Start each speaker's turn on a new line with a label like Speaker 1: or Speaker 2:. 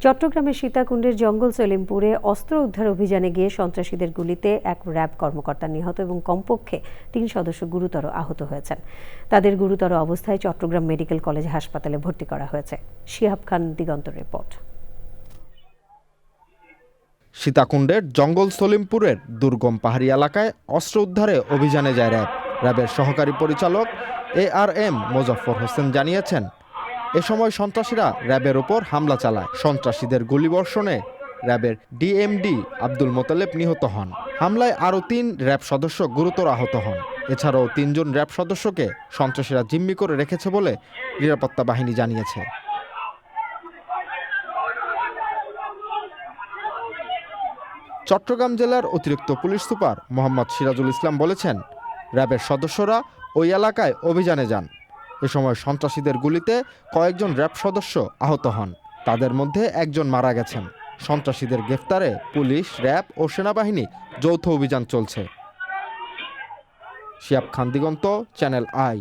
Speaker 1: চট্টগ্রামের সীতাকুণ্ডের জঙ্গল সলিমপুরে অস্ত্র উদ্ধার অভিযানে গিয়ে সন্ত্রাসীদের গুলিতে এক র্যাব কর্মকর্তা নিহত এবং কমপক্ষে 3 সদস্য গুরুতর আহত হয়েছেন। তাদের গুরুতর অবস্থায় চট্টগ্রাম মেডিকেল কলেজ হাসপাতালে ভর্তি করা হয়েছে। শিহাব খান, দিগন্ত রিপোর্ট।
Speaker 2: সীতাকুণ্ডের জঙ্গল সলিমপুরের দুর্গম পাহাড়ি এলাকায় অস্ত্র উদ্ধারে অভিযানে যায় র্যাবের সহকারী পরিচালক ARM মোজাফফর হোসেন জানিয়েছেন, এ সময় সন্ত্রাসীরা র্যাবের ওপর হামলা চালায়। সন্ত্রাসীদের গুলিবর্ষণে র্যাবের DMD আব্দুল মোতালেব নিহত হন। হামলায় আরও 3 র্যাব সদস্য গুরুতর আহত হন। এছাড়াও 3 জন র্যাব সদস্যকে সন্ত্রাসীরা জিম্মি করে রেখেছে বলে নিরাপত্তা বাহিনী জানিয়েছে। চট্টগ্রাম জেলার অতিরিক্ত পুলিশ সুপার মোহাম্মদ সিরাজুল ইসলাম বলেছেন, র্যাবের সদস্যরা ওই এলাকায় অভিযানে যান। এ সময় সন্ত্রাসীদের গুলিতে কয়েকজন র্যাব সদস্য আহত হন। তাদের মধ্যে একজন মারা গেছেন। সন্ত্রাসীদের গ্রেফতারে পুলিশ, র্যাব ও সেনাবাহিনী যৌথ অভিযান চলছে। শিহাব খান, দিগন্ত, চ্যানেল আই।